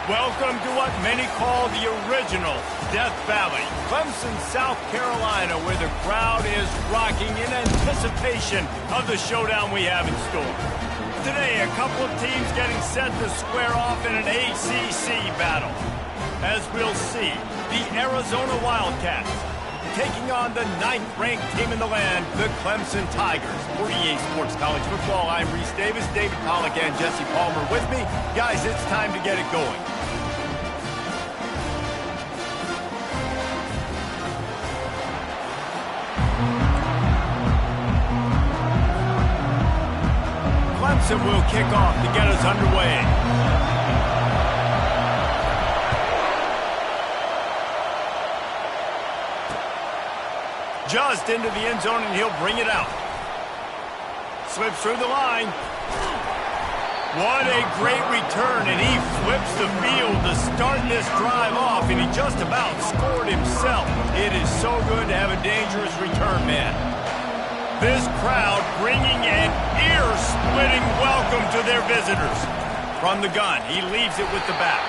Welcome to what many call the original Death Valley, Clemson, South Carolina, where the crowd is rocking in anticipation of the showdown we have in store. Today, a couple of teams getting set to square off in an ACC battle. As we'll see, the Arizona Wildcats taking on the 9th-ranked team in the land, the Clemson Tigers. For EA Sports College Football, I'm Reese Davis, David Pollack, and Jesse Palmer with me. Guys, it's time to get it going. Clemson will kick off to get us underway. Just into the end zone, and he'll bring it out. Slips through the line. What a great return, and he flips the field to start this drive off, and he just about scored himself. It is so good to have a dangerous return man. This crowd bringing an ear-splitting welcome to their visitors. From the gun, he leaves it with the back.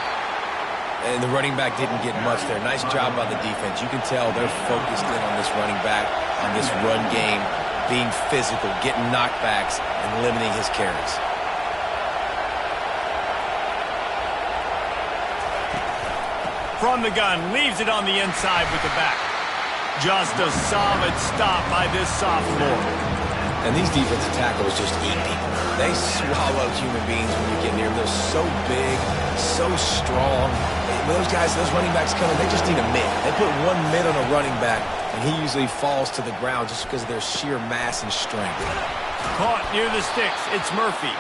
And the running back didn't get much there. Nice job by the defense. You can tell they're focused in on this running back, on this run game, being physical, getting knockbacks, and limiting his carries. From the gun, leaves it on the inside with the back. Just a solid stop by this sophomore. And these defensive tackles just eat people. They swallow human beings when you get near them. They're so big, so strong. When those guys, those running backs come in, they just need a mid. They put one mid on a running back, and he usually falls to the ground just because of their sheer mass and strength. Caught near the sticks. It's Murphy.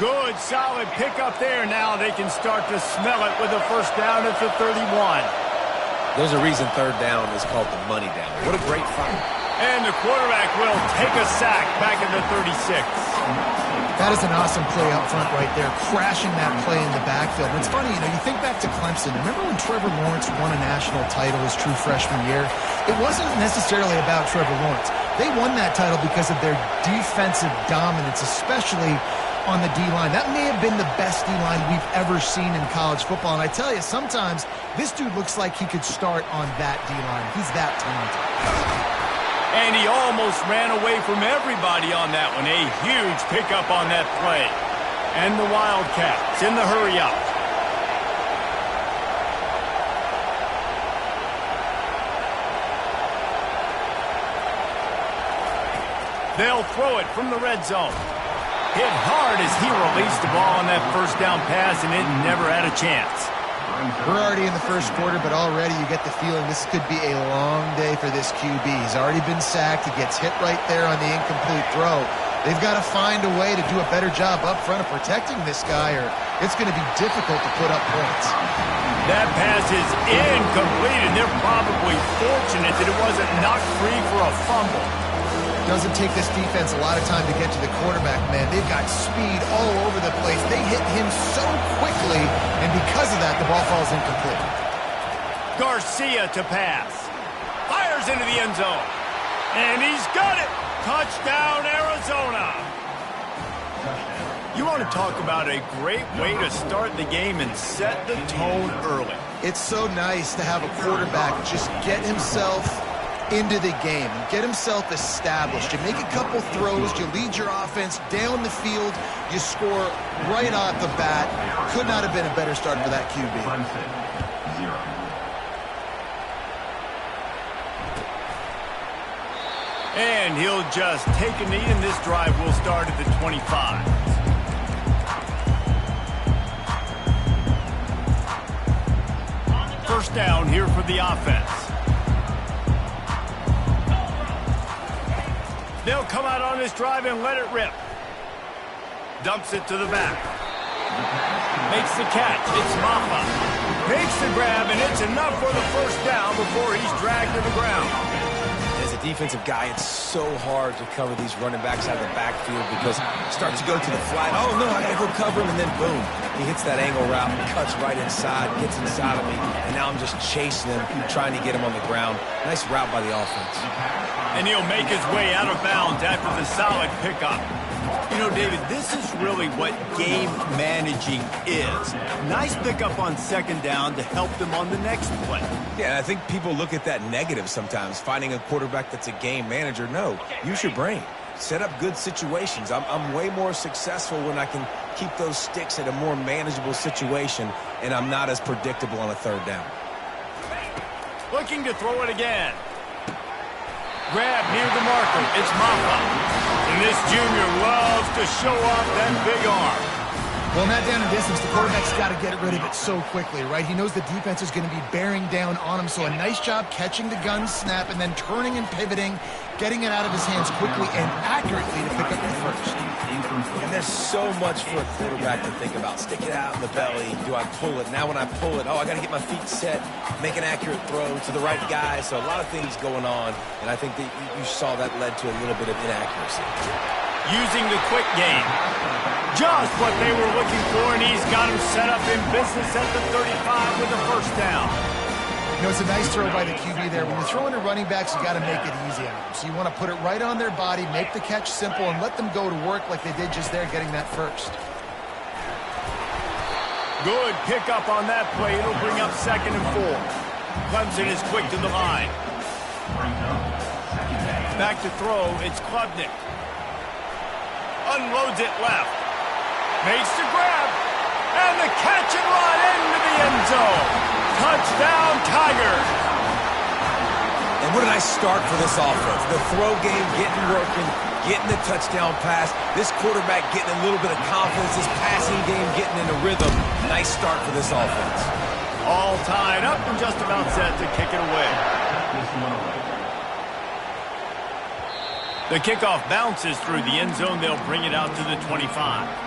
Good, solid pickup there. Now they can start to smell it with a first down at the 31. There's a reason third down is called the money down. What a great fight. And the quarterback will take a sack back at the 36. That is an awesome play up front right there, crashing that play in the backfield. And it's funny, you think back to Clemson. Remember when Trevor Lawrence won a national title his true freshman year? It wasn't necessarily about Trevor Lawrence. They won that title because of their defensive dominance, especially on the D-line. That may have been the best D-line we've ever seen in college football. And I tell you, sometimes this dude looks like he could start on that D-line. He's that talented. And he almost ran away from everybody on that one. A huge pickup on that play. And the Wildcats in the hurry up. They'll throw it from the red zone. Hit hard as he released the ball on that first down pass, and it never had a chance. We're already in the first quarter, but already you get the feeling this could be a long day for this QB. He's already been sacked. He gets hit right there on the incomplete throw. They've got to find a way to do a better job up front of protecting this guy, or it's going to be difficult to put up points. That pass is incomplete, and they're probably fortunate that it wasn't knocked free for a fumble. Doesn't take this defense a lot of time to get to the quarterback, man. They've got speed all over the place. They hit him so quickly, and because of that, the ball falls incomplete. Garcia to pass. Fires into the end zone. And he's got it. Touchdown, Arizona. You want to talk about a great way to start the game and set the tone early. It's so nice to have a quarterback just get himself into the game, get himself established. You make a couple throws, you lead your offense down the field, you score right off the bat. Could not have been a better start for that QB. And he'll just take a knee, and this drive will start at the 25. First down here for the offense. They'll come out on this drive and let it rip. Dumps it to the back. Makes the catch. It's Maffa. Makes the grab, and it's enough for the first down before he's dragged to the ground. As a defensive guy, it's so hard to cover these running backs out of the backfield because it starts to go to the flat. Oh, no, I got to go cover him, and then boom. He hits that angle route, cuts right inside, gets inside of me, and now I'm just chasing him, trying to get him on the ground. Nice route by the offense. And he'll make his way out of bounds after the solid pickup. You know, David, this is really what game managing is. Nice pickup on second down to help them on the next play. Yeah, I think people look at that negative sometimes, finding a quarterback that's a game manager. No, use your brain. Set up good situations. I'm way more successful when I can keep those sticks at a more manageable situation, and I'm not as predictable on a third down. Looking to throw it again. Grab near the marker. It's Maffa. And this junior loves to show off that big arm. Well, in that down and distance, the quarterback's got to get rid of it so quickly, right? He knows the defense is going to be bearing down on him, so a nice job catching the gun snap and then turning and pivoting, getting it out of his hands quickly and accurately to pick up the first. And there's so much for a quarterback to think about. Stick it out in the belly. Do I pull it? Now when I pull it, I got to get my feet set, make an accurate throw to the right guy. So a lot of things going on, and I think that you saw that led to a little bit of inaccuracy. Using the quick game. Just what they were looking for, and he's got him set up in business at the 35 with a first down. You know, it's a nice throw by the QB there. When you're throwing to running backs, you got to make it easy on them. So you want to put it right on their body, make the catch simple, and let them go to work like they did just there, getting that first. Good pickup on that play. It'll bring up 2nd and 4. Clemson is quick to the line. Back to throw. It's Klubnik. Unloads it left. Makes the grab. And the catch and run into the end zone. Touchdown, Tigers. And what a nice start for this offense. The throw game getting working, getting the touchdown pass. This quarterback getting a little bit of confidence. This passing game getting in a rhythm. Nice start for this offense. All tied up and just about set to kick it away. The kickoff bounces through the end zone. They'll bring it out to the 25.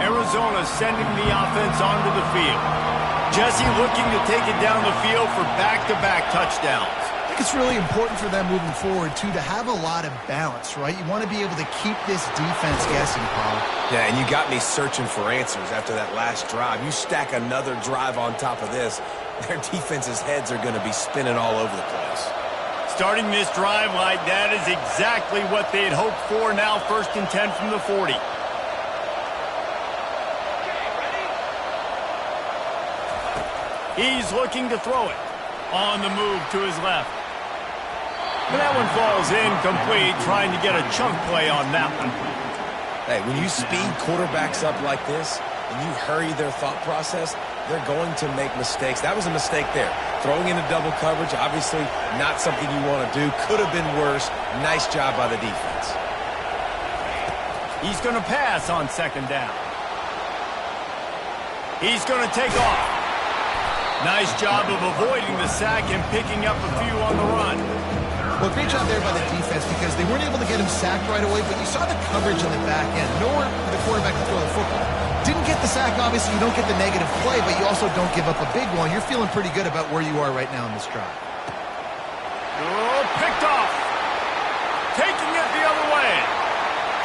Arizona sending the offense onto the field. Jesse looking to take it down the field for back-to-back touchdowns. I think it's really important for them moving forward, too, to have a lot of balance, right? You want to be able to keep this defense guessing, Paul. Yeah, and you got me searching for answers after that last drive. You stack another drive on top of this, their defense's heads are going to be spinning all over the place. Starting this drive like that is exactly what they had hoped for. Now 1st and 10 from the 40. He's looking to throw it. On the move to his left. And that one falls incomplete, trying to get a chunk play on that one. Hey, when you speed quarterbacks up like this and you hurry their thought process, they're going to make mistakes. That was a mistake there. Throwing into double coverage, obviously not something you want to do. Could have been worse. Nice job by the defense. He's going to pass on 2nd down. He's going to take off. Nice job of avoiding the sack and picking up a few on the run. Well, great job there by the defense because they weren't able to get him sacked right away, but you saw the coverage in the back end. Nowhere for the quarterback to throw the football. Didn't get the sack, obviously. You don't get the negative play, but you also don't give up a big one. You're feeling pretty good about where you are right now in this drive. Oh, picked off. Taking it the other way.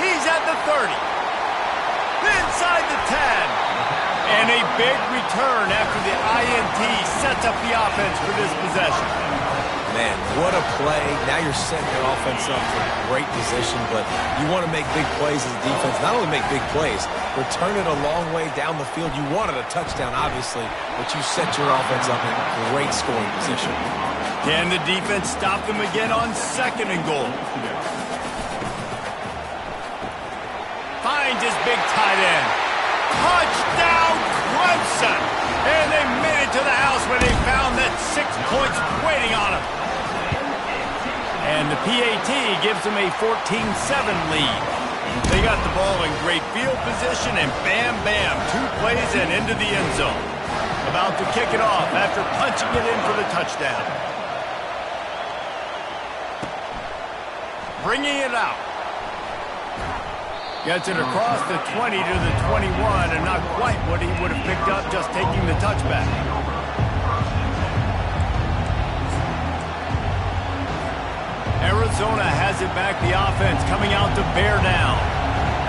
He's at the 30. Inside the 10. And a big return after the INT sets up the offense for this possession. Man, what a play. Now you're setting your offense up for great position, but you want to make big plays as a defense. Not only make big plays, return it a long way down the field. You wanted a touchdown, obviously, but you set your offense up in great scoring position. Can the defense stop them again on 2nd and goal? Finds his big tight end. Touchdown, Clemson! And they made it to the house where they found that 6 points waiting on them. And the PAT gives them a 14-7 lead. They got the ball in great field position, and bam, bam, 2 plays and into the end zone. About to kick it off after punching it in for the touchdown. Bringing it out. Gets it across the 20 to the 21, and not quite what he would have picked up just taking the touchback. Arizona has it back, the offense coming out to bear down.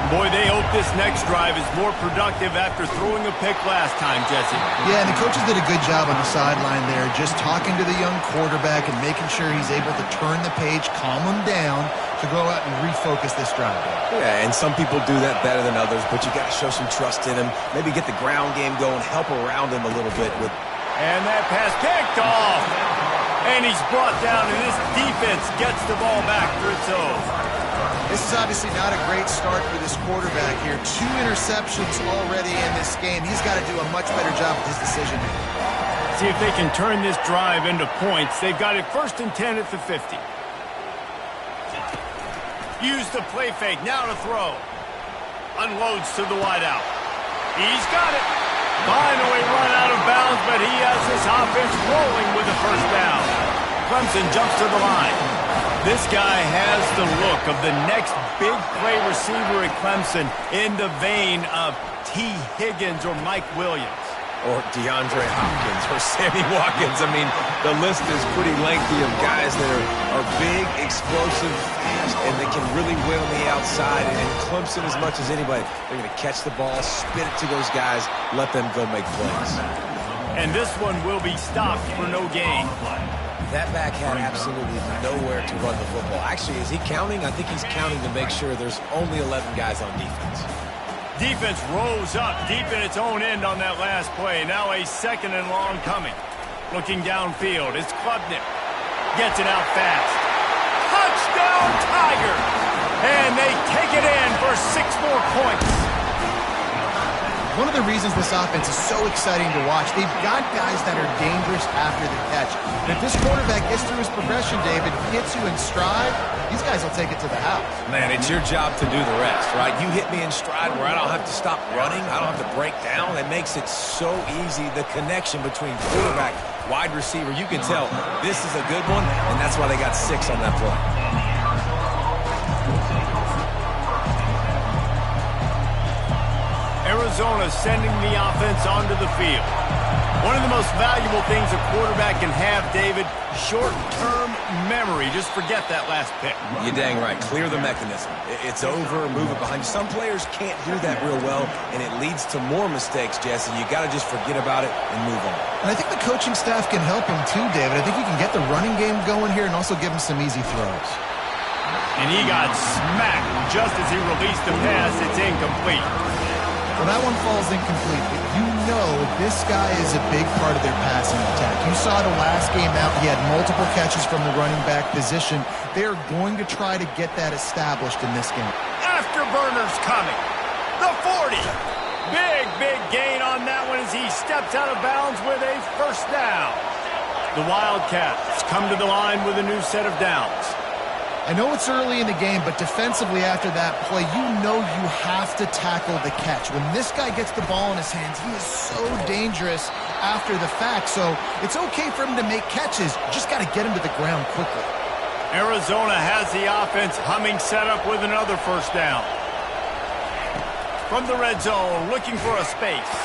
Boy, they hope this next drive is more productive after throwing a pick last time, Jesse. Yeah, and the coaches did a good job on the sideline there, just talking to the young quarterback and making sure he's able to turn the page, calm him down, to go out and refocus this drive. Yeah, and some people do that better than others, but you got to show some trust in him. Maybe get the ground game going, help around him a little bit with. And that pass picked off. And he's brought down, and this defense gets the ball back for its own. This is obviously not a great start for this quarterback here. 2 interceptions already in this game. He's got to do a much better job with his decision making. See if they can turn this drive into points. They've got it 1st and 10 at the 50. Use the play fake, now to throw. Unloads to the wideout. He's got it. Finally run out of bounds, but he has this offense rolling with a 1st down. Clemson jumps to the line. This guy has the look of the next big play receiver at Clemson in the vein of T. Higgins or Mike Williams. Or DeAndre Hopkins or Sammy Watkins. I mean, the list is pretty lengthy of guys that are big, explosive, fast, and they can really win on the outside. And Clemson, as much as anybody, they're going to catch the ball, spin it to those guys, let them go make plays. And this one will be stopped for no gain. That back had absolutely nowhere to run the football. Actually, is he counting? I think he's counting to make sure there's only 11 guys on defense. Defense rose up deep in its own end on that last play. Now a 2nd and long coming. Looking downfield, it's Klubnik. Gets it out fast. Touchdown, Tiger! And they take it in for 6 more points. One of the reasons this offense is so exciting to watch, they've got guys that are dangerous after the catch. And if this quarterback gets through his progression, David, hits you in stride, these guys will take it to the house. Man, it's your job to do the rest, right? You hit me in stride where I don't have to stop running. I don't have to break down. It makes it so easy. The connection between quarterback, wide receiver, you can tell this is a good one, and that's why they got 6 on that play. Arizona sending the offense onto the field. One of the most valuable things a quarterback can have, David, short-term memory. Just forget that last pick. You're dang right. Clear the mechanism. It's over, move it behind you. Some players can't do that real well, and it leads to more mistakes, Jesse. You got to just forget about it and move on. And I think the coaching staff can help him too, David. I think you can get the running game going here and also give him some easy throws. And he got smacked just as he released the pass. It's incomplete. Well, that one falls incomplete, but you know this guy is a big part of their passing attack. You saw the last game out, he had multiple catches from the running back position. They're going to try to get that established in this game. Afterburners coming. The 40. Big gain on that one as he steps out of bounds with a 1st down. The Wildcats come to the line with a new set of downs. I know it's early in the game, but defensively after that play, you know you have to tackle the catch. When this guy gets the ball in his hands, he is so dangerous after the fact. So it's okay for him to make catches. You just got to get him to the ground quickly. Arizona has the offense humming, set up with another 1st down. From the red zone, looking for a space.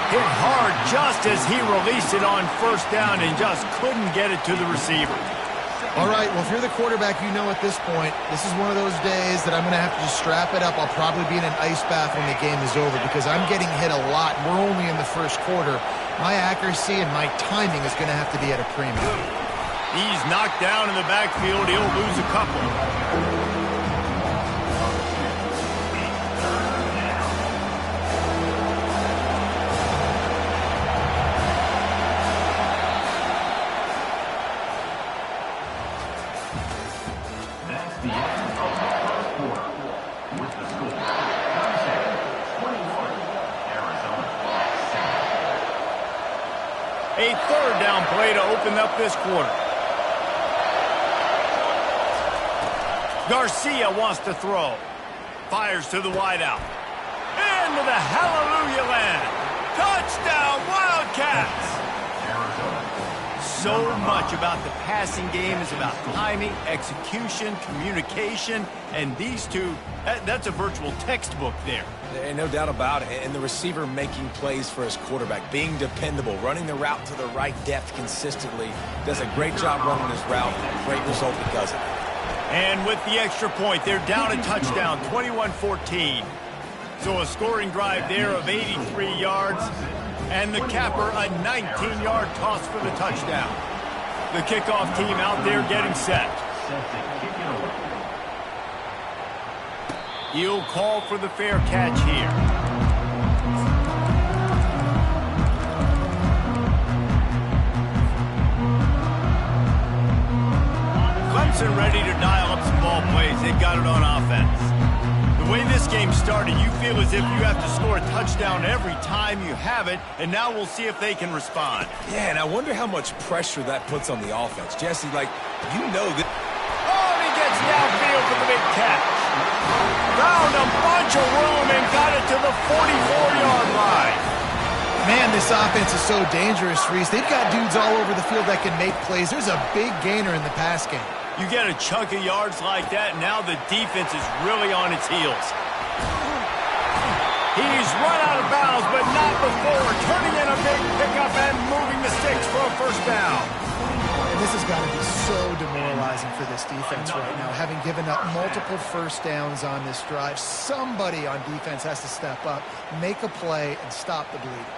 Hit hard just as he released it on 1st down and just couldn't get it to the receiver. All right, well, if you're the quarterback, you know at this point, this is one of those days that I'm going to have to just strap it up. I'll probably be in an ice bath when the game is over because I'm getting hit a lot. We're only in the 1st quarter. My accuracy and my timing is going to have to be at a premium. He's knocked down in the backfield. He'll lose a couple. A 3rd down play to open up this quarter. Garcia wants to throw. Fires to the wideout. Into the hallelujah land. Touchdown, Wildcats! So much about the passing game is about timing, execution, communication, and these two, that's a virtual textbook there. No doubt about it. And the receiver making plays for his quarterback, being dependable, running the route to the right depth consistently, does a great job running his route. Great result because of it. And with the extra point, they're down a touchdown, 21-14. So a scoring drive there of 83 yards. And the capper, a 19-yard toss for the touchdown. The kickoff team out there getting set. He'll call for the fair catch here. Clemson ready to dial up some ball plays. They've got it on offense. The way this game started, you feel as if you have to score a touchdown every time you have it, and now we'll see if they can respond. Yeah, and I wonder how much pressure that puts on the offense. Jesse, like, you know that... Oh, and he gets downfield for the big catch. Found a bunch of room and got it to the 44-yard line. Man, this offense is so dangerous, Reese. They've got dudes all over the field that can make plays. There's a big gainer in the pass game. You get a chunk of yards like that, and now the defense is really on its heels. He's run out of bounds, but not before turning in a big pickup and moving the sticks for a first down. And this has got to be so demoralizing for this defense right now. Having given up multiple first downs on this drive, somebody on defense has to step up, make a play, and stop the bleeding.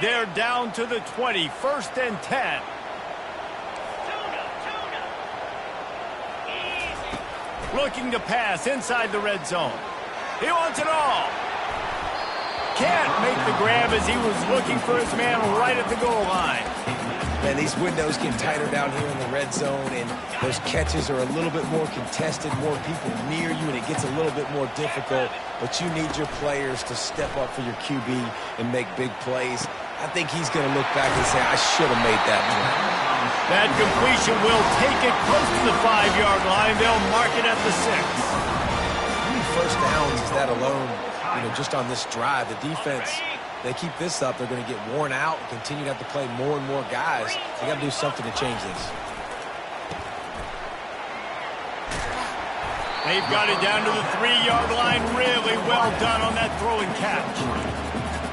They're down to the 20, 1st and 10. Looking to pass inside the red zone. He wants it all. Can't make the grab as he was looking for his man right at the goal line. Man, these windows get tighter down here in the red zone, and those catches are a little bit more contested, more people near you, and it gets a little bit more difficult. But you need your players to step up for your QB and make big plays. I think he's going to look back and say, I should have made that play. That completion will take it close to the 5-yard line. They'll mark it at the 6. How many first downs is that alone, just on this drive? The defense, they keep this up, they're going to get worn out and continue to have to play more and more guys. They got to do something to change this. They've got it down to the 3-yard line. Really well done on that throw and catch.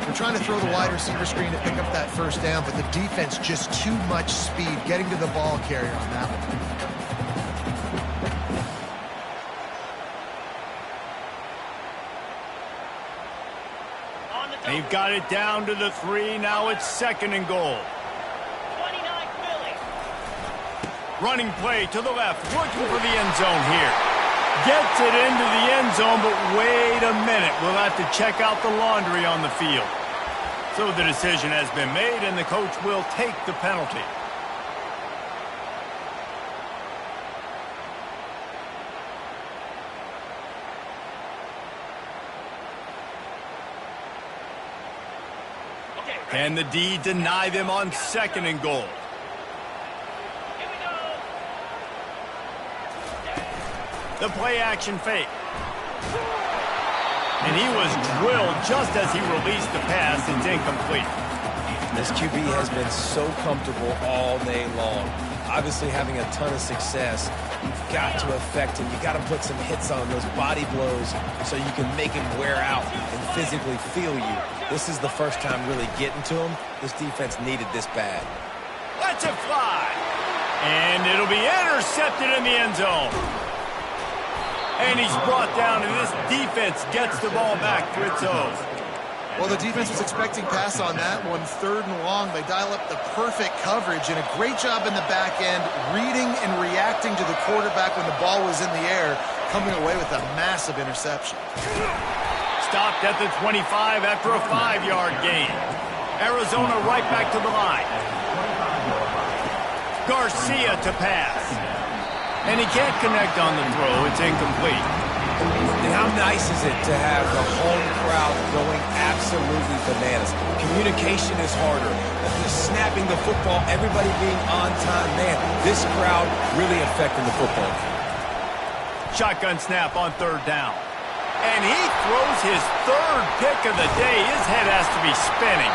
They're trying to throw the wide receiver screen to pick up that first down, but the defense just too much speed getting to the ball carrier on that one. They've got it down to the 3. Now it's 2nd and goal. 29 Philly. Running play to the left, looking for the end zone here. Gets it into the end zone, but wait a minute. We'll have to check out the laundry on the field. So the decision has been made, and the coach will take the penalty. Can the D deny them on 2nd and goal? The play action fake. And he was drilled just as he released the pass. It's incomplete. This QB has been so comfortable all day long. Obviously having a ton of success. You've got to affect him. You've got to put some hits on those body blows so you can make him wear out and physically feel you. This is the first time really getting to him. This defense needed this bad. Lets it fly. And it'll be intercepted in the end zone. And he's brought down, and this defense gets the ball back for its own. Well, the defense was expecting pass on that one. 3rd and long. They dial up the perfect coverage, and a great job in the back end, reading and reacting to the quarterback when the ball was in the air, coming away with a massive interception. Stopped at the 25 after a 5-yard gain. Arizona right back to the line. Garcia to pass. And he can't connect on the throw. It's incomplete. And how nice is it to have the home crowd going absolutely bananas? Communication is harder. Just snapping the football, everybody being on time. Man, this crowd really affecting the football game. Shotgun snap on 3rd down. And he throws his 3rd pick of the day. His head has to be spinning.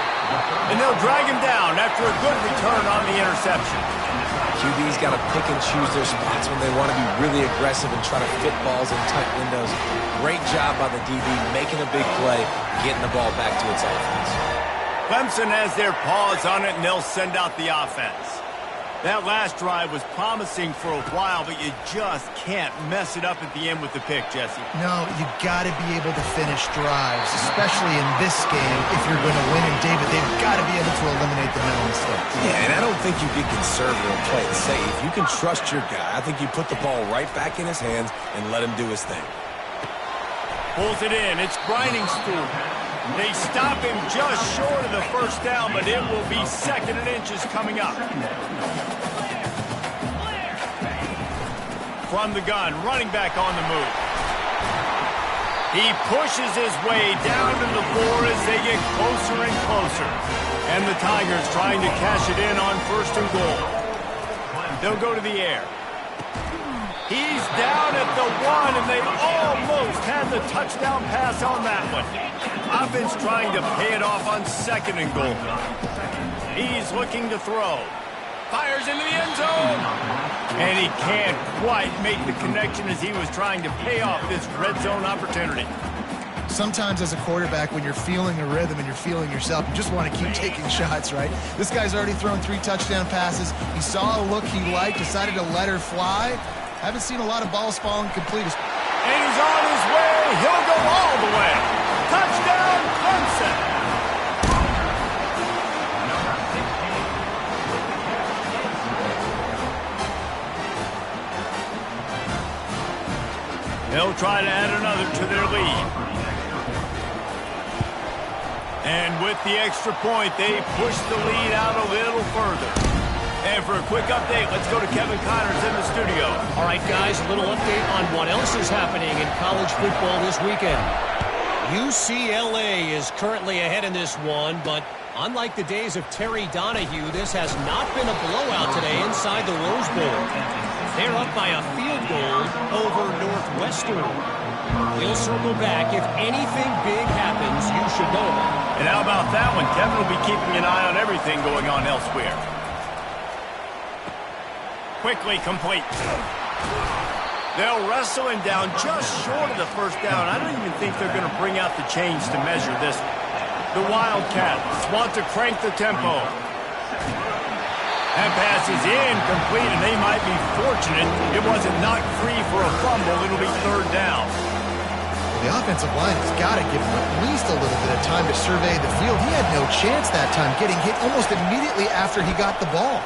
And they'll drag him down after a good return on the interception. QB's got to pick and choose their spots when they want to be really aggressive and try to fit balls in tight windows. Great job by the DB making a big play, getting the ball back to its offense. Clemson has their paws on it, and they'll send out the offense. That last drive was promising for a while, but you just can't mess it up at the end with the pick, Jesse. No, you got to be able to finish drives, especially in this game if you're going to win. And David, they've got to be able to eliminate the mental mistakes. Yeah, and I don't think you get conservative and play it safe. You can trust your guy. I think you put the ball right back in his hands and let him do his thing. Pulls it in. It's grinding stool. They stop him just short of the first down, but it will be 2nd and inches coming up. From the gun, running back on the move. He pushes his way down to the floor as they get closer and closer. And the Tigers trying to cash it in on 1st and goal. They'll go to the air. He's down at the 1, and they almost had the touchdown pass on that one. Offense trying to pay it off on 2nd and goal. He's looking to throw. Fires into the end zone. And he can't quite make the connection as he was trying to pay off this red zone opportunity. Sometimes as a quarterback, when you're feeling a rhythm and you're feeling yourself, you just want to keep taking shots, right? This guy's already thrown 3 touchdown passes. He saw a look he liked, decided to let her fly. Haven't seen a lot of balls falling complete. And he's on his way. He'll go all the way. Touchdown, Clemson. They'll try to add another to their lead. And with the extra point, they push the lead out a little further. And for a quick update, let's go to Kevin Connors in the studio. All right, guys, a little update on what else is happening in college football this weekend. UCLA is currently ahead in this one, but unlike the days of Terry Donahue, this has not been a blowout today inside the Rose Bowl. They're up by a field goal over Northwestern. We'll circle back. If anything big happens, you should know about. And how about that one? Kevin will be keeping an eye on everything going on elsewhere. Quickly complete. They'll wrestle him down just short of the first down. I don't even think they're going to bring out the chains to measure this. The Wildcats want to crank the tempo. That pass is incomplete, and they might be fortunate it wasn't knocked free for a fumble. It'll be 3rd down. The offensive line has got to give him at least a little bit of time to survey the field. He had no chance that time, getting hit almost immediately after he got the ball.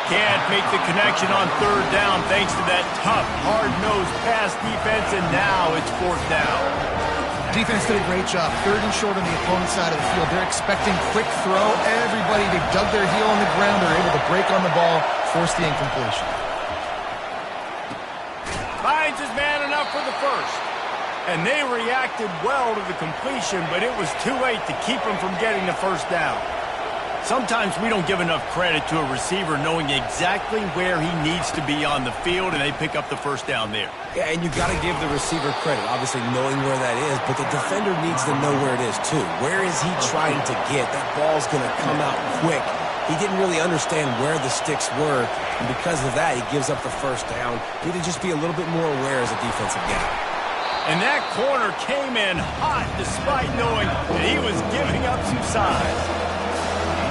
Can't make the connection on 3rd down thanks to that tough, hard-nosed pass defense, and now it's 4th down. Defense did a great job. 3rd and short on the opponent's side of the field. They're expecting quick throw. Everybody, they dug their heel on the ground. They're able to break on the ball, force the incompletion. Finds his man enough for the first. And they reacted well to the completion, but it was too late to keep him from getting the first down. Sometimes we don't give enough credit to a receiver knowing exactly where he needs to be on the field, and they pick up the first down there. Yeah, and you got to give the receiver credit, obviously knowing where that is, but the defender needs to know where it is too. Where is he trying to get? That ball's going to come out quick. He didn't really understand where the sticks were, and because of that, he gives up the first down. He need to just be a little bit more aware as a defensive guy. And that corner came in hot despite knowing that he was giving up some size.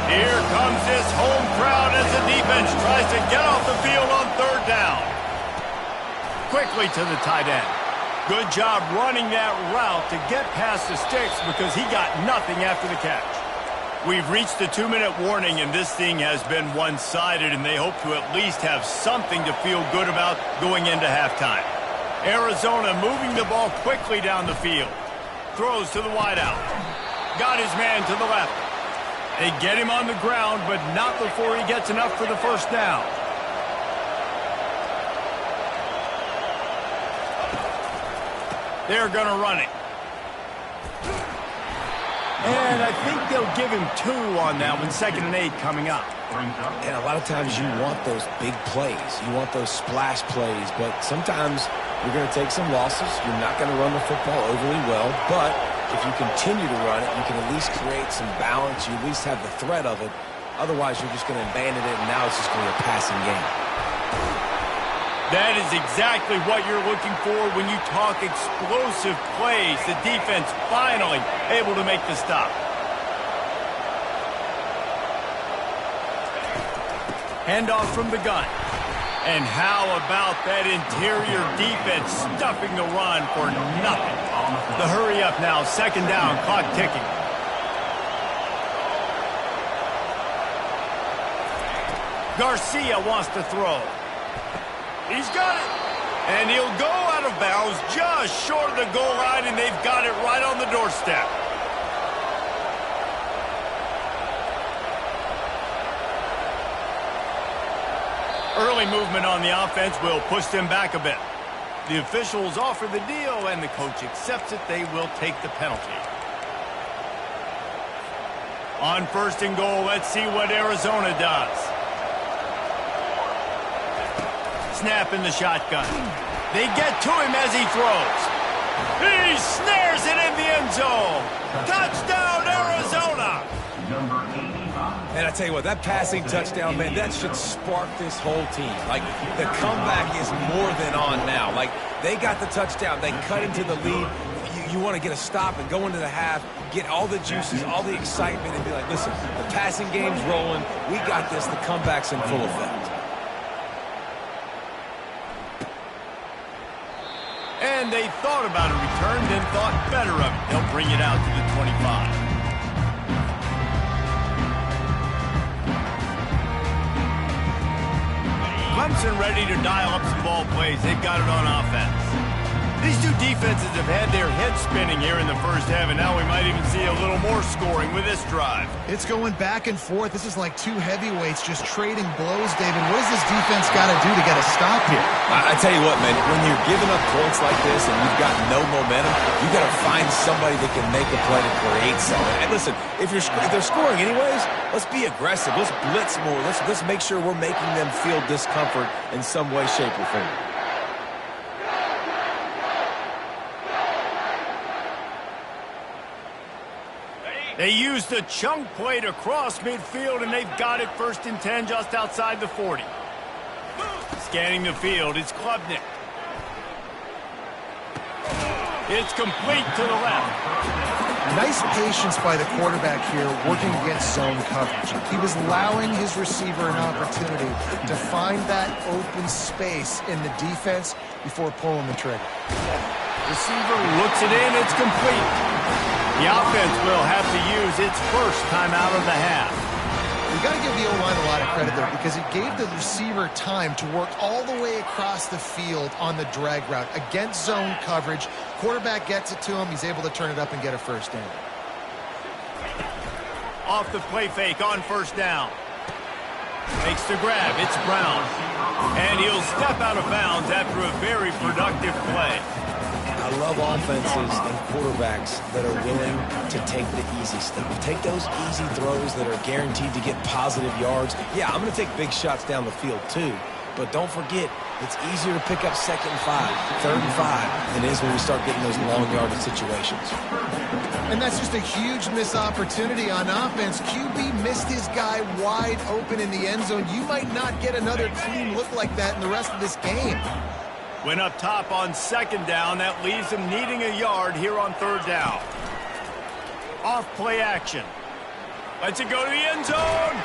Here comes this home crowd as the defense tries to get off the field on 3rd down. Quickly to the tight end. Good job running that route to get past the sticks because he got nothing after the catch. We've reached the 2-minute warning, and this thing has been one-sided, and they hope to at least have something to feel good about going into halftime. Arizona moving the ball quickly down the field. Throws to the wideout. Got his man to the left. They get him on the ground, but not before he gets enough for the first down. They're going to run it. And I think they'll give him 2 on that one. 2nd and 8 coming up. And a lot of times you want those big plays. You want those splash plays, but sometimes you're going to take some losses. You're not going to run the football overly well, but if you continue to run it, you can at least create some balance. You at least have the threat of it. Otherwise, you're just going to abandon it, and now it's just going to be a passing game. That is exactly what you're looking for when you talk explosive plays. The defense finally able to make the stop. Handoff from the gun. And how about that interior defense stuffing the run for nothing? The hurry up now, second down, clock ticking. Garcia wants to throw. He's got it. And he'll go out of bounds just short of the goal line, and they've got it right on the doorstep. Early movement on the offense will push them back a bit. The officials offer the deal, and the coach accepts it. They will take the penalty. On first and goal, let's see what Arizona does. Snap in the shotgun. They get to him as he throws. He snares it in the end zone. Touchdown, Arizona! And I tell you what, that passing touchdown, man, that should spark this whole team. Like, the comeback is more than on now. Like, they got the touchdown. They cut into the lead. You want to get a stop and go into the half, get all the juices, all the excitement, and be like, listen, the passing game's rolling. We got this. The comeback's in full effect. And they thought about a return, then thought better of it. They'll bring it out to the 25. Clemson ready to dial up some ball plays. They've got it on offense. These two defenses have had their heads spinning here in the first half, and now we might even see a little more scoring with this drive. It's going back and forth. This is like two heavyweights just trading blows, David. What does this defense got to do to get a stop here? I tell you what, man, when you're giving up points like this and you've got no momentum, you got to find somebody that can make a play to create something. And listen, if they're scoring anyways, let's be aggressive. Let's blitz more. Let's make sure we're making them feel discomfort in some way, shape, or form. They used the chunk play to cross midfield, and they've got it first and 10 just outside the 40. Scanning the field, it's Klubnik. It's complete to the left. Nice patience by the quarterback here working against zone coverage. He was allowing his receiver an opportunity to find that open space in the defense before pulling the trigger. Receiver looks it in, it's complete. The offense will have to use its first timeout of the half. We've got to give the O-line a lot of credit there because it gave the receiver time to work all the way across the field on the drag route against zone coverage. Quarterback gets it to him. He's able to turn it up and get a first down. Off the play fake on first down. Makes the grab. It's Brown. And he'll step out of bounds after a very productive play. I love offenses and quarterbacks that are willing to take the easy stuff. Take those easy throws that are guaranteed to get positive yards. Yeah, I'm going to take big shots down the field too, but don't forget, it's easier to pick up 2nd and 5, 3rd and 5 than it is when we start getting those long yardage situations. And that's just a huge missed opportunity on offense. QB missed his guy wide open in the end zone. You might not get another clean look like that in the rest of this game. Went up top on 2nd down. That leaves them needing a yard here on 3rd down. Off play action. Lets it go to the end zone.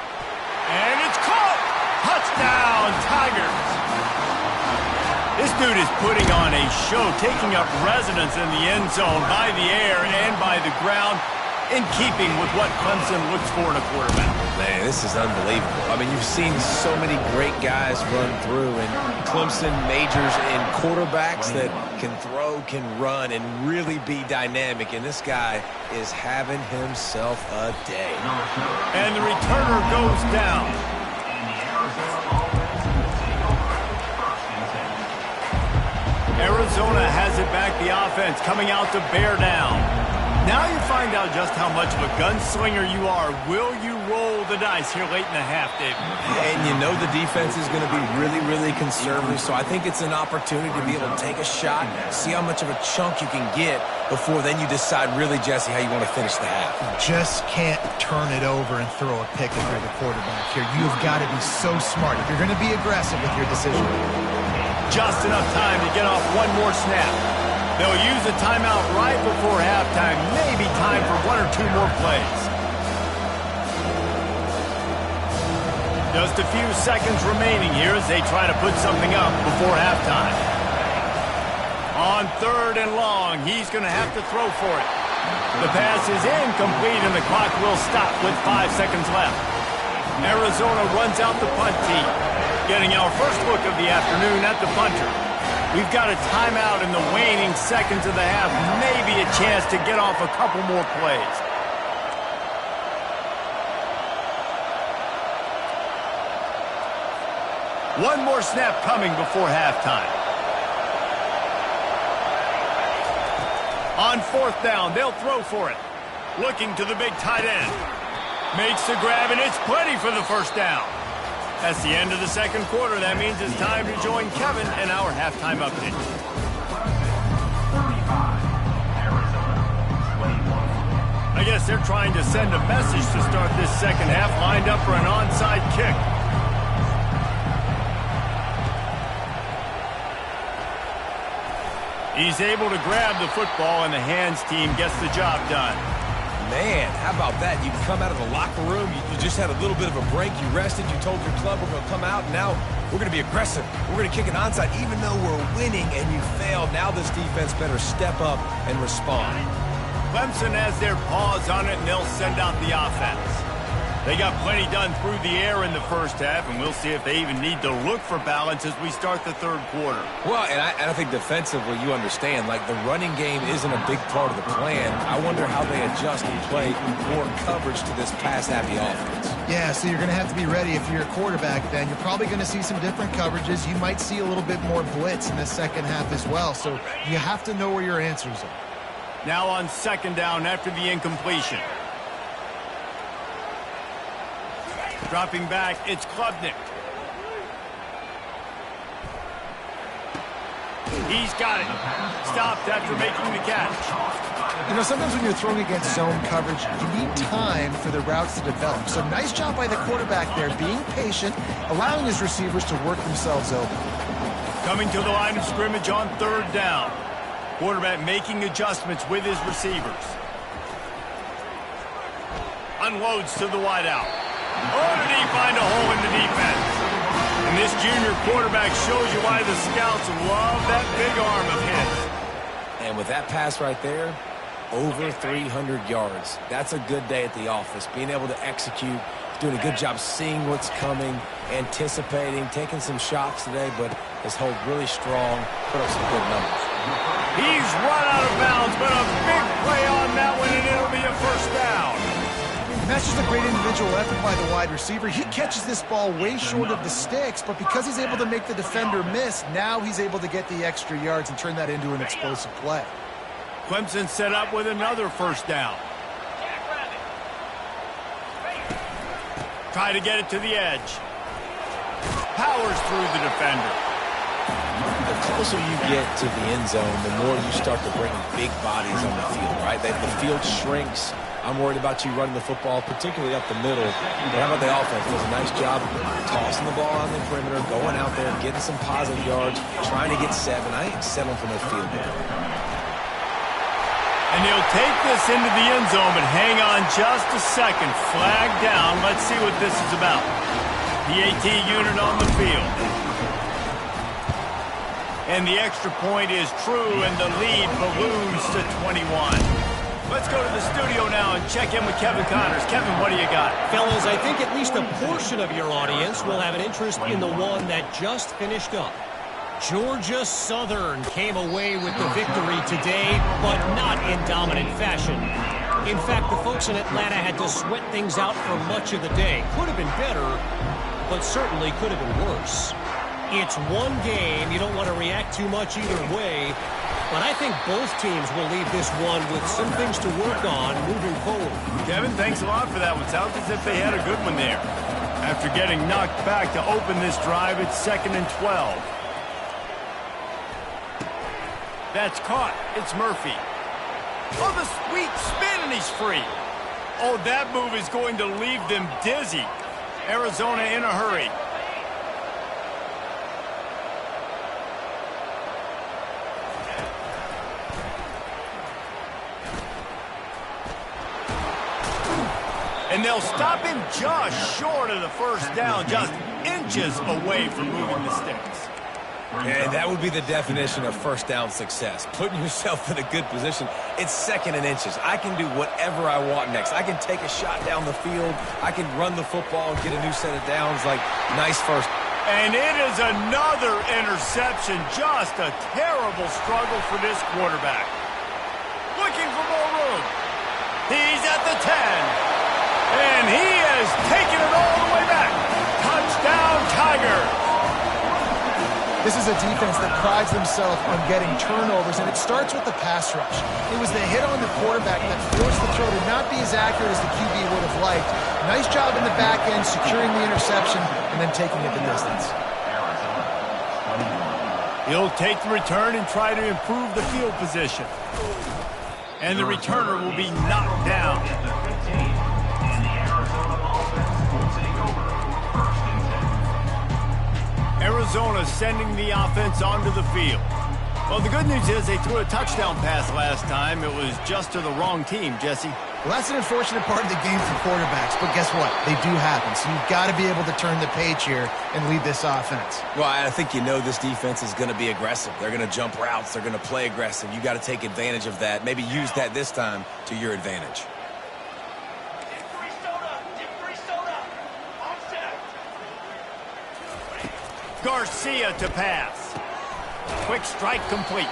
And it's caught. Touchdown, Tigers. This dude is putting on a show, taking up residence in the end zone by the air and by the ground, in keeping with what Clemson looks for in a quarterback. Man, this is unbelievable. I mean, you've seen so many great guys run through, and Clemson majors in quarterbacks that can throw, can run, and really be dynamic. And this guy is having himself a day. And the returner goes down. Arizona has it back, the offense coming out to bear down. Now you find out just how much of a gunslinger you are. Will you roll the dice here late in the half, David? And you know the defense is going to be really, really conservative, so I think it's an opportunity to be able to take a shot, see how much of a chunk you can get before then you decide really, Jesse, how you want to finish the half. Just can't turn it over and throw a pick if you're the quarterback here. You've got to be so smart if you're going to be aggressive with your decision. Just enough time to get off one more snap. They'll use a timeout right before halftime. Maybe time for 1 or 2 more plays. Just a few seconds remaining here as they try to put something up before halftime. On 3rd and long, he's going to have to throw for it. The pass is incomplete, and the clock will stop with 5 seconds left. Arizona runs out the punt team, getting our first look of the afternoon at the punter. We've got a timeout in the waning seconds of the half, maybe a chance to get off a couple more plays. One more snap coming before halftime. On 4th down, they'll throw for it. Looking to the big tight end. Makes the grab, and it's plenty for the first down. That's the end of the second quarter. That means it's time to join Kevin and our halftime update. I guess they're trying to send a message to start this second half, lined up for an onside kick. He's able to grab the football, and the hands team gets the job done. Man, how about that? You come out of the locker room, you just had a little bit of a break, you rested, you told your club we're going to come out, and now we're going to be aggressive. We're going to kick an onside, even though we're winning and you failed. Now this defense better step up and respond. Clemson has their paws on it, and they'll send out the offense. They got plenty done through the air in the first half, and we'll see if they even need to look for balance as we start the third quarter. Well, and I think defensively, you understand, like the running game isn't a big part of the plan. I wonder how they adjust and play more coverage to this pass-happy offense. Yeah, so you're going to have to be ready if you're a quarterback then. You're probably going to see some different coverages. You might see a little bit more blitz in the second half as well, so you have to know where your answers are. Now on 2nd down after the incompletion. Dropping back, it's Klubnik. He's got it. Stopped after making the catch. You know, sometimes when you're throwing against zone coverage, you need time for the routes to develop. So nice job by the quarterback there, being patient, allowing his receivers to work themselves open. Coming to the line of scrimmage on 3rd down. Quarterback making adjustments with his receivers. Unloads to the wideout. Oh, did he find a hole in the defense? And this junior quarterback shows you why the scouts love that big arm of his. And with that pass right there, over 300 yards. That's a good day at the office. Being able to execute, doing a good job seeing what's coming, anticipating, taking some shots today, but has held really strong, put up some good numbers. He's run out of bounds, but a big play on that one, and it'll be a first down. And that's just a great individual effort by the wide receiver. He catches this ball way short of the sticks, but because he's able to make the defender miss, now he's able to get the extra yards and turn that into an explosive play. Clemson set up with another first down. Try to get it to the edge. Powers through the defender. The closer you get to the end zone, the more you start to bring big bodies on the field, right? The field shrinks. I'm worried about you running the football, particularly up the middle. But how about the offense? Does a nice job tossing the ball on the perimeter, going out there, getting some positive yards, trying to get 7. I ain't settling for no field goal. And he'll take this into the end zone, but hang on just a second. Flag down. Let's see what this is about. The AT unit on the field. And the extra point is true, and the lead balloons to 21. Let's go to the studio now and check in with Kevin Connors. Kevin, what do you got? Fellas, I think at least a portion of your audience will have an interest in the one that just finished up. Georgia Southern came away with the victory today, but not in dominant fashion. In fact, the folks in Atlanta had to sweat things out for much of the day. Could have been better, but certainly could have been worse. It's one game. You don't want to react too much either way, but I think both teams will leave this one with some things to work on moving forward. Kevin, thanks a lot for that one. Sounds as if they had a good one there. After getting knocked back to open this drive, it's 2nd and 12. That's caught. It's Murphy. Oh, the sweet spin, and he's free. Oh, that move is going to leave them dizzy. Arizona in a hurry. And they'll stop him just short of the first down, just inches away from moving the sticks. And that would be the definition of first down success. Putting yourself in a good position. It's second and inches. I can do whatever I want next. I can take a shot down the field. I can run the football and get a new set of downs. Like, nice first. And it is another interception. Just a terrible struggle for this quarterback. Looking for more room. He's at the 10. And he has taken it all the way back. Touchdown, Tigers. This is a defense that prides themselves on getting turnovers, and it starts with the pass rush. It was the hit on the quarterback that forced the throw to not be as accurate as the QB would have liked. Nice job in the back end, securing the interception, and then taking it the distance. He'll take the return and try to improve the field position. And the returner will be knocked down. Arizona sending the offense onto the field. Well, the good news is they threw a touchdown pass last time. It was just to the wrong team, Jesse. Well, that's an unfortunate part of the game for quarterbacks, but guess what? They do happen, so you've got to be able to turn the page here and lead this offense. Well, I think you know this defense is going to be aggressive. They're going to jump routes. They're going to play aggressive. You got to take advantage of that. Maybe use that this time to your advantage. Garcia to pass. Quick strike complete.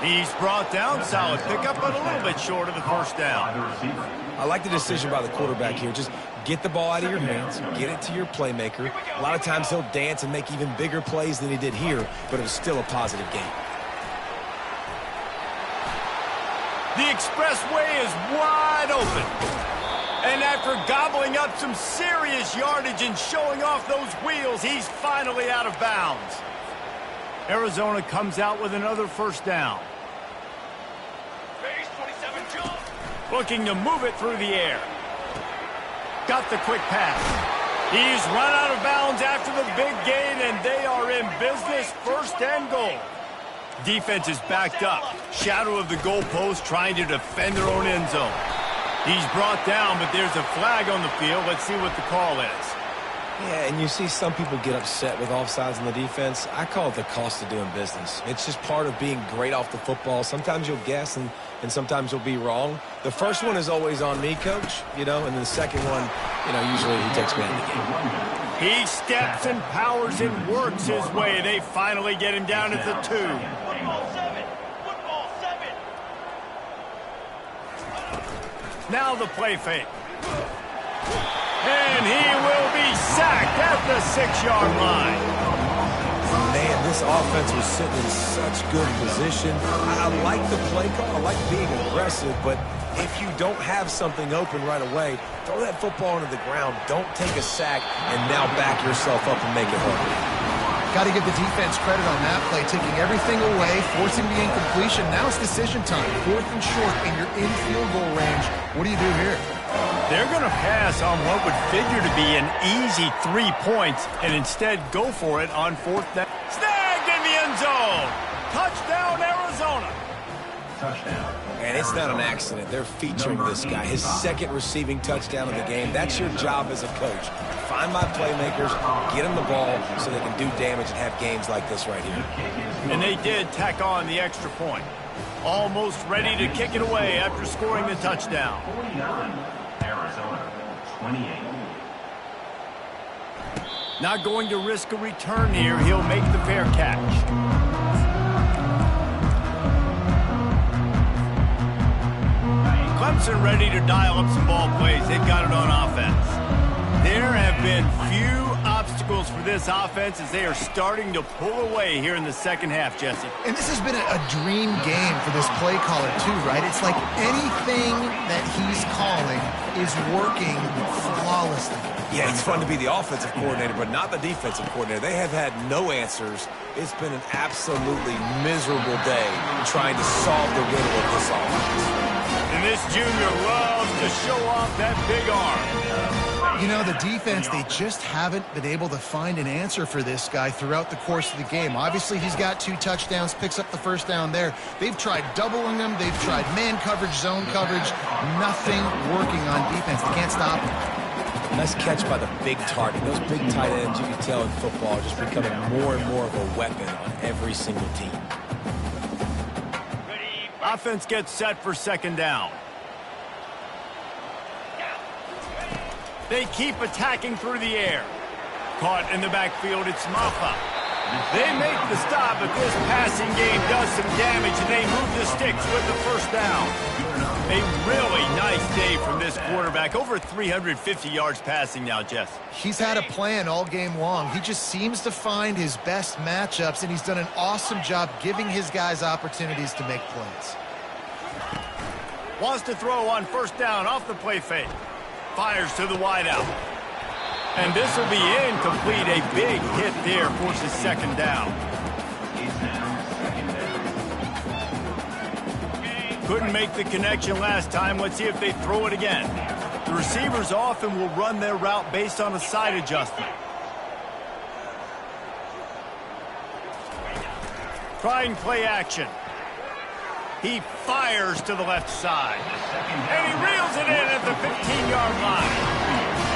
He's brought down. Solid pickup, but a little bit short of the first down. I like the decision by the quarterback here. Just get the ball out of your hands. Get it to your playmaker. A lot of times he'll dance and make even bigger plays than he did here, but it was still a positive game. The expressway is wide open. And after gobbling up some serious yardage and showing off those wheels, he's finally out of bounds. Arizona comes out with another first down. Looking to move it through the air. Got the quick pass. He's run out of bounds after the big gain, and they are in business, first and goal. Defense is backed up. Shadow of the goalpost, trying to defend their own end zone. He's brought down, but there's a flag on the field. Let's see what the call is. Yeah, and you see some people get upset with offsides in the defense. I call it the cost of doing business. It's just part of being great off the football. Sometimes you'll guess, and sometimes you'll be wrong. The first one is always on me, Coach, and then the second one, usually he takes me out of the game. He steps and powers and works his way. They finally get him down at the 2. Now the play fake. And he will be sacked at the 6-yard line. Man, this offense was sitting in such good position. I like the play call. I like being aggressive, but if you don't have something open right away, throw that football into the ground. Don't take a sack and now back yourself up and make it hard. Got to give the defense credit on that play, taking everything away, forcing the incompletion. Now it's decision time. 4th and short, and you're in field goal range. What do you do here? They're going to pass on what would figure to be an easy 3 points and instead go for it on 4th down. Snagged in the end zone. Touchdown, Arizona. Touchdown. And it's not an accident. They're featuring this guy. His 2nd receiving touchdown of the game. That's your job as a coach. Find my playmakers, get them the ball so they can do damage and have games like this right here. And they did tack on the extra point. Almost ready to kick it away after scoring the touchdown. 49, Arizona, 28. Not going to risk a return here. He'll make the fair catch. Clemson ready to dial up some ball plays. They've got it on offense. There have been few obstacles for this offense as they are starting to pull away here in the second half, Jesse. And this has been a dream game for this play caller too, right? It's like anything that he's calling is working flawlessly. Yeah, it's fun to be the offensive coordinator, but not the defensive coordinator. They have had no answers. It's been an absolutely miserable day trying to solve the riddle of this offense. And this junior loves to show off that big arm. You know, the defense, they just haven't been able to find an answer for this guy throughout the course of the game. Obviously, he's got 2 touchdowns, picks up the first down there. They've tried doubling him. They've tried man coverage, zone coverage. Nothing working on defense. They can't stop him. Nice catch by the big target. Those big tight ends, you can tell in football, are just becoming more and more of a weapon on every single team. Offense gets set for second down. They keep attacking through the air. Caught in the backfield, it's Maffa. They make the stop, but this passing game does some damage, and they move the sticks with the first down. A really nice day from this quarterback. Over 350 yards passing now, Jess. He's had a plan all game long. He just seems to find his best matchups, and he's done an awesome job giving his guys opportunities to make plays. Wants to throw on first down off the play fake. Fires to the wideout. And this will be incomplete. A big hit there forces second down. Couldn't make the connection last time. Let's see if they throw it again. The receivers often will run their route based on a side adjustment. Trying play action. He fires to the left side. And he reels it in at the 15-yard line.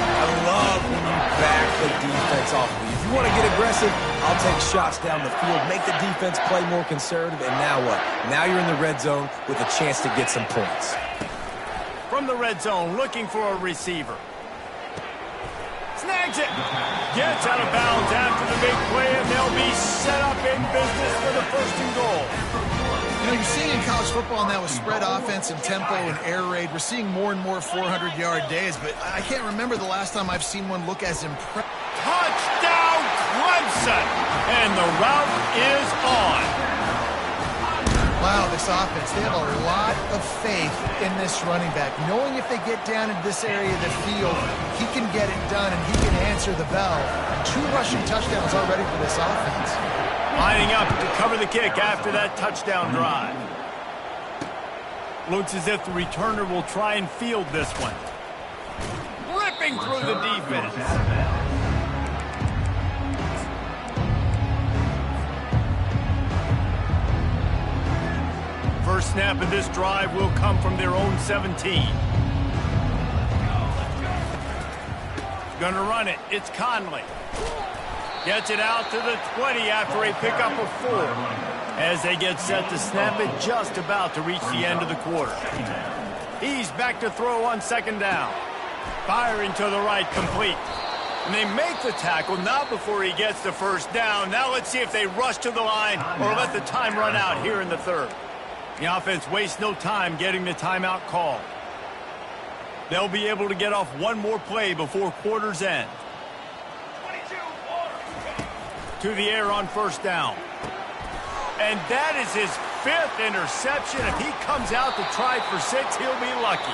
I love when you back the defense off of you. If you want to get aggressive, I'll take shots down the field, make the defense play more conservative, and now what? Now you're in the red zone with a chance to get some points. From the red zone, looking for a receiver. Snags it. Gets out of bounds after the big play, and they'll be set up in business for the first and goal. You know, you're seeing in college football now with spread offense and tempo and air raid, we're seeing more and more 400-yard days, but I can't remember the last time I've seen one look as impressive. Touchdown, Clemson! And the route is on. Wow, this offense, they have a lot of faith in this running back, knowing if they get down in this area of the field, he can get it done and he can answer the bell. 2 rushing touchdowns already for this offense. Lining up to cover the kick after that touchdown drive. Looks as if the returner will try and field this one. Ripping through the defense. First snap of this drive will come from their own 17. Gonna run it. It's Conley. Gets it out to the 20 after a pickup of 4. As they get set to snap it, just about to reach the end of the quarter. He's back to throw on second down. Firing to the right, complete. And they make the tackle, not before he gets the first down. Now let's see if they rush to the line or let the time run out here in the third. The offense wastes no time getting the timeout called. They'll be able to get off one more play before quarter's end. To the air on first down. And that is his 5th interception. If he comes out to try for 6, he'll be lucky.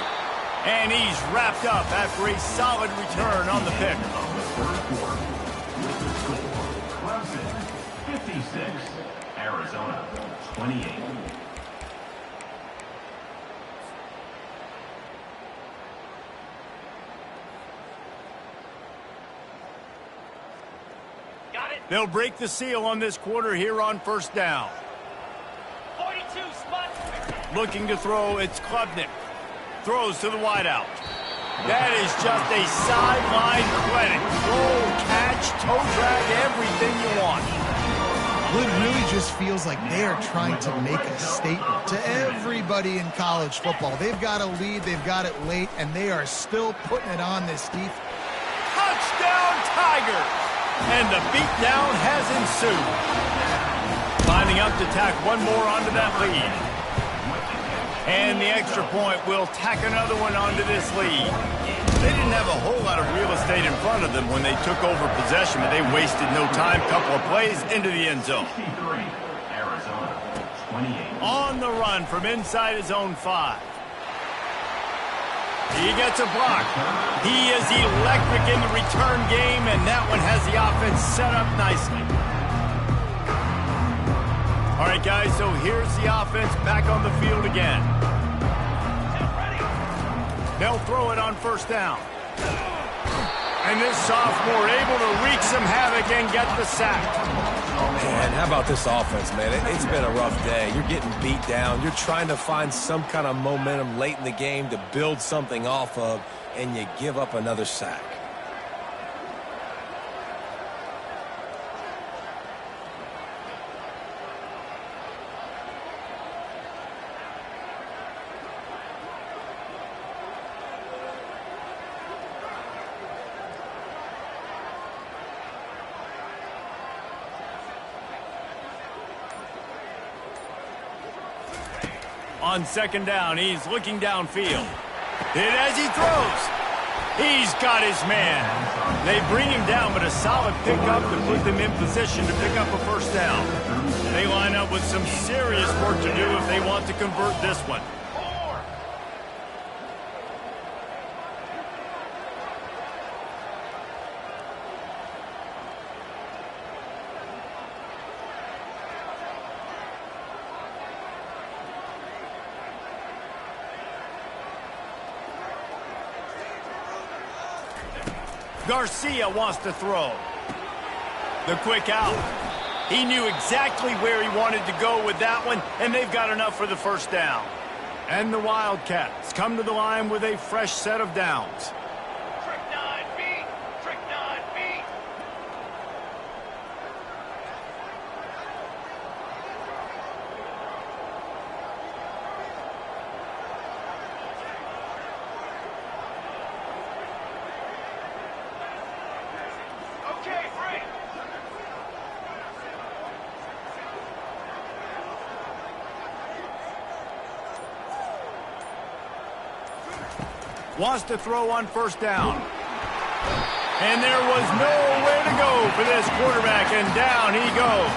And he's wrapped up after a solid return on the pick. Clemson, 56. Arizona, 28. They'll break the seal on this quarter here on first down. 42 spot. Looking to throw, it's Klubnik. Throws to the wideout. That is just a sideline clinic. Roll, catch, toe drag, everything you want. It really just feels like they are trying to make a statement to everybody in college football. They've got a lead, they've got it late, and they are still putting it on this defense. Touchdown, Tigers! And the beatdown has ensued. Lining up to tack one more onto that lead. And the extra point will tack another one onto this lead. They didn't have a whole lot of real estate in front of them when they took over possession, but they wasted no time. Couple of plays into the end zone. 63. Arizona, 28. On the run from inside his own 5. He gets a block. He is electric in the return game, and that one has the offense set up nicely. All right, guys, so here's the offense back on the field again. They'll throw it on first down. And this sophomore able to wreak some havoc and get the sack. Man, how about this offense, man? It's been a rough day. You're getting beat down. You're trying to find some kind of momentum late in the game to build something off of, and you give up another sack. On second down, he's looking downfield. Hit as he throws. He's got his man. They bring him down, but a solid pickup to put them in position to pick up a first down. They line up with some serious work to do if they want to convert this one. Garcia wants to throw. The quick out. He knew exactly where he wanted to go with that one, and they've got enough for the first down. And the Wildcats come to the line with a fresh set of downs. Trick 9 beat. Trick 9 beat. Okay, break. Wants to throw on first down. And there was nowhere to go for this quarterback, and down he goes.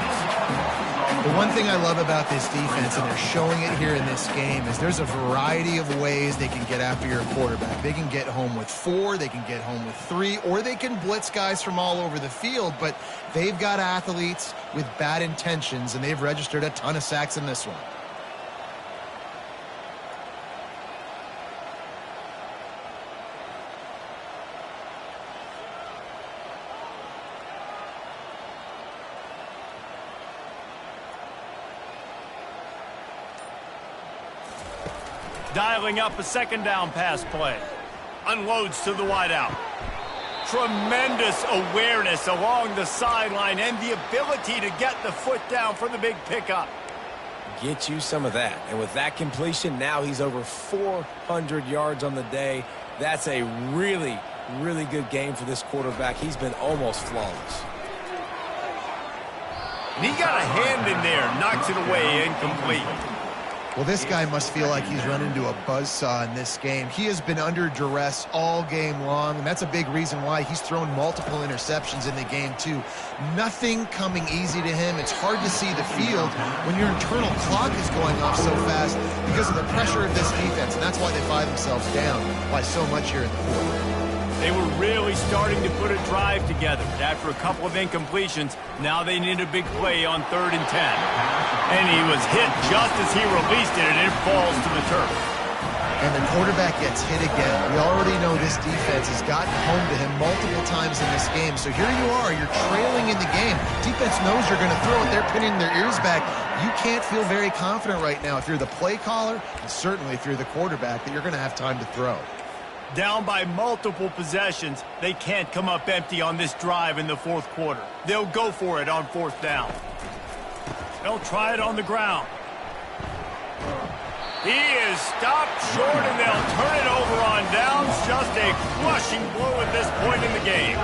The one thing I love about this defense, and they're showing it here in this game, is there's a variety of ways they can get after your quarterback. They can get home with 4, they can get home with 3, or they can blitz guys from all over the field, but they've got athletes with bad intentions, and they've registered a ton of sacks in this one. Dialing up a second down pass play. Unloads to the wideout. Tremendous awareness along the sideline and the ability to get the foot down for the big pickup. Get you some of that. And with that completion, now he's over 400 yards on the day. That's a really, really good game for this quarterback. He's been almost flawless. And he got a hand in there, knocks it away, incomplete. Well, this guy must feel like he's run into a buzzsaw in this game. He has been under duress all game long, and that's a big reason why he's thrown multiple interceptions in the game, too. Nothing coming easy to him. It's hard to see the field when your internal clock is going off so fast because of the pressure of this defense, and that's why they find themselves down by so much here in the fourth. They were really starting to put a drive together. After a couple of incompletions, now they need a big play on 3rd and 10. And he was hit just as he released it, and it falls to the turf. And the quarterback gets hit again. We already know this defense has gotten home to him multiple times in this game. So here you are, you're trailing in the game. Defense knows you're going to throw it. They're pinning their ears back. You can't feel very confident right now if you're the play caller, and certainly if you're the quarterback, that you're going to have time to throw. Down by multiple possessions, they can't come up empty on this drive in the 4th quarter. They'll go for it on 4th down. They'll try it on the ground. He is stopped short, and they'll turn it over on downs. Just a crushing blow at this point in the game.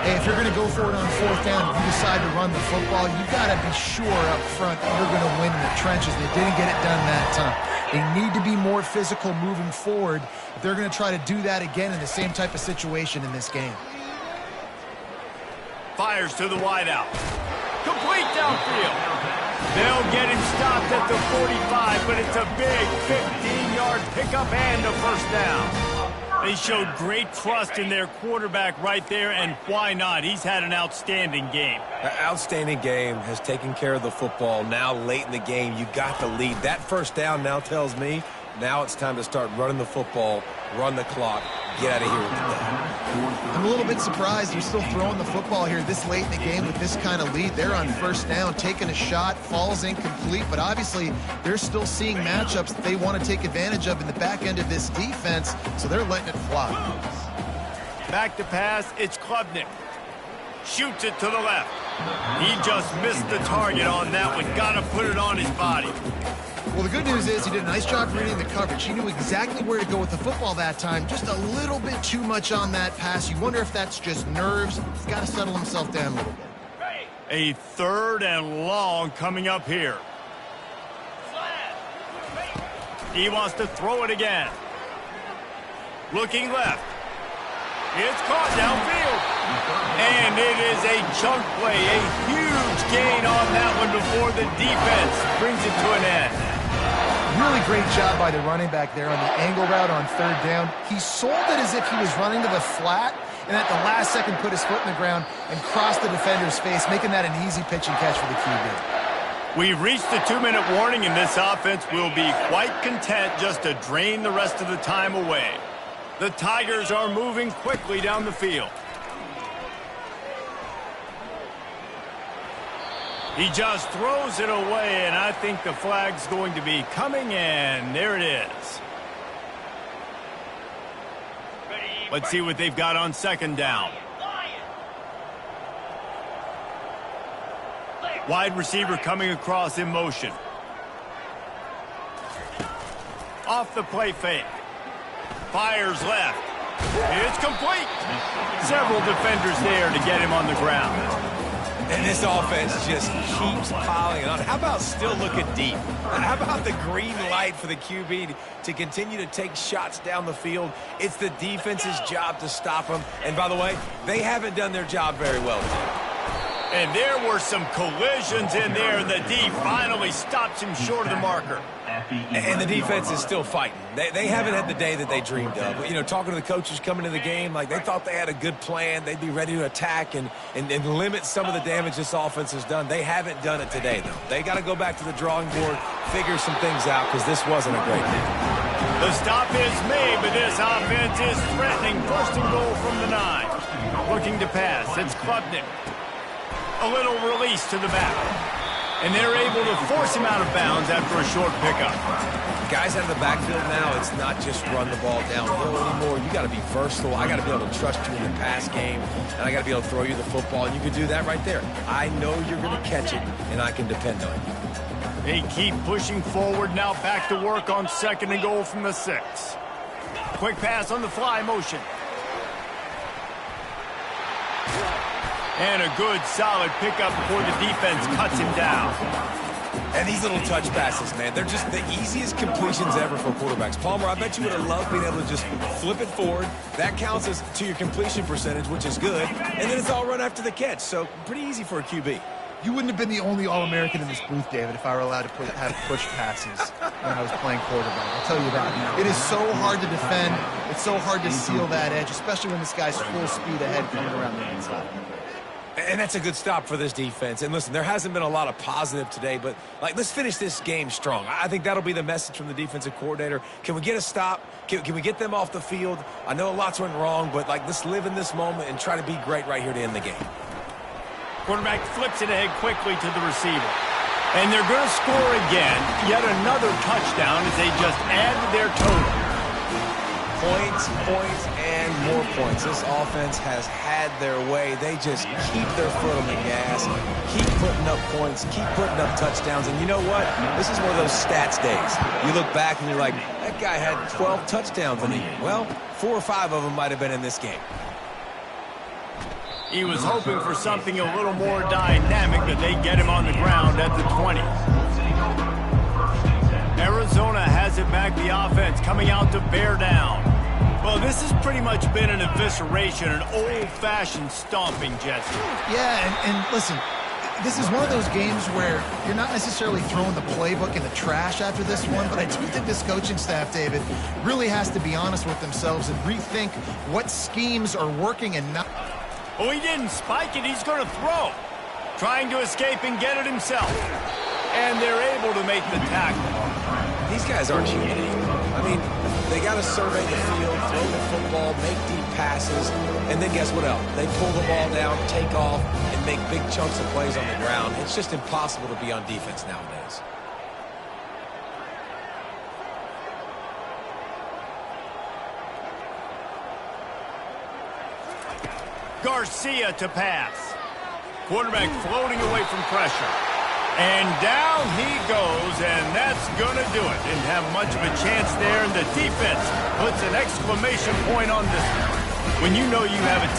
Hey, if you're going to go for it on 4th down, if you decide to run the football, you got to be sure up front you're going to win in the trenches. They didn't get it done that time. They need to be more physical moving forward if they're going to try to do that again in the same type of situation in this game. Fires to the wideout. Complete downfield. They'll get him stopped at the 45, but it's a big 15-yard pickup and a first down. They showed great trust in their quarterback right there, and why not? He's had an outstanding game. An outstanding game, has taken care of the football. Now late in the game, you got the lead. That first down now tells me Now it's time to start running the football, run the clock, get out of here with the day. I'm a little bit surprised they're still throwing the football here this late in the game with this kind of lead. They're on first down, taking a shot, falls incomplete, but obviously they're still seeing matchups that they want to take advantage of in the back end of this defense, so they're letting it fly. Back to pass, it's Klubnik. Shoots it to the left. He just missed the target on that one. Got to put it on his body. Well, the good news is he did a nice job reading the coverage. He knew exactly where to go with the football that time. Just a little bit too much on that pass. You wonder if that's just nerves. He's got to settle himself down a little bit. A 3rd and long coming up here. He wants to throw it again. Looking left. It's caught downfield. And it is a chunk play, a huge gain on that one before the defense brings it to an end. Really great job by the running back there on the angle route on 3rd down. He sold it as if he was running to the flat, and at the last second put his foot in the ground and crossed the defender's face, making that an easy pitch and catch for the QB. We've reached the 2-minute warning, and this offense will be quite content just to drain the rest of the time away. The Tigers are moving quickly down the field. He just throws it away, and I think the flag's going to be coming in. There it is. Let's see what they've got on 2nd down. Wide receiver coming across in motion. Off the play fake. Fires left. It's complete. Several defenders there to get him on the ground. And this offense just keeps piling on. How about still looking deep? How about the green light for the QB to continue to take shots down the field? It's the defense's job to stop them. And by the way, they haven't done their job very well today. And there were some collisions in there, and the D finally stops him short of the marker. And the defense is still fighting. They haven't had the day that they dreamed of. You know, talking to the coaches coming into the game, like they thought they had a good plan. They'd be ready to attack and limit some of the damage this offense has done. They haven't done it today, though. They got to go back to the drawing board, figure some things out, because this wasn't a great day. The stop is made, but this offense is threatening. 1st and goal from the 9. Looking to pass. It's Klubnik. A little release to the back. And they're able to force him out of bounds after a short pickup. Guys out of the backfield now, it's not just run the ball downhill anymore. You got to be versatile. I got to be able to trust you in the pass game, and I got to be able to throw you the football, and you can do that right there. I know you're going to catch it, and I can depend on you. They keep pushing forward, now back to work on 2nd and goal from the 6. Quick pass on the fly motion. And a good, solid pickup before the defense cuts him down. And these little touch passes, man, they're just the easiest completions ever for quarterbacks. Palmer, I bet you would have loved being able to just flip it forward. That counts as to your completion percentage, which is good. And then it's all run after the catch, so pretty easy for a QB. You wouldn't have been the only All-American in this booth, David, if I were allowed to have push passes when I was playing quarterback. I'll tell you that. It is so hard to defend. It's so hard to seal that edge, especially when this guy's full speed ahead coming around the inside. And that's a good stop for this defense. And listen, there hasn't been a lot of positive today, but let's finish this game strong. I think that'll be the message from the defensive coordinator. Can we get a stop? Can we get them off the field? I know lots went wrong, but let's live in this moment and try to be great right here to end the game. Quarterback flips it ahead quickly to the receiver. And they're going to score again. Yet another touchdown as they just add to their total. Points, and more points. This offense has had their way. They just keep their foot on the gas, keep putting up points, keep putting up touchdowns. And you know what? This is one of those stats days. You look back and you're like, that guy had 12 touchdowns in a year. Well, 4 or 5 of them might have been in this game. He was hoping for something a little more dynamic, that they get him on the ground at the 20. Arizona has it back, the offense coming out to bear down. Well, this has pretty much been an evisceration, an old-fashioned stomping, Jesse. Yeah, and listen, this is one of those games where you're not necessarily throwing the playbook in the trash after this one, but I do think this coaching staff, David, really has to be honest with themselves and rethink what schemes are working and not. Oh, he didn't spike it. He's going to throw. Trying to escape and get it himself. and they're able to make the tackle. These guys aren't human anymore. I mean, they got to survey the field, throw the football, make deep passes, and then guess what else? They pull the ball down, take off, and make big chunks of plays on the ground. It's just impossible to be on defense nowadays. Garcia to pass. Quarterback floating away from pressure. And down he goes, and that's going to do it. Didn't have much of a chance there, and the defense puts an exclamation point on this one. When you know you have a team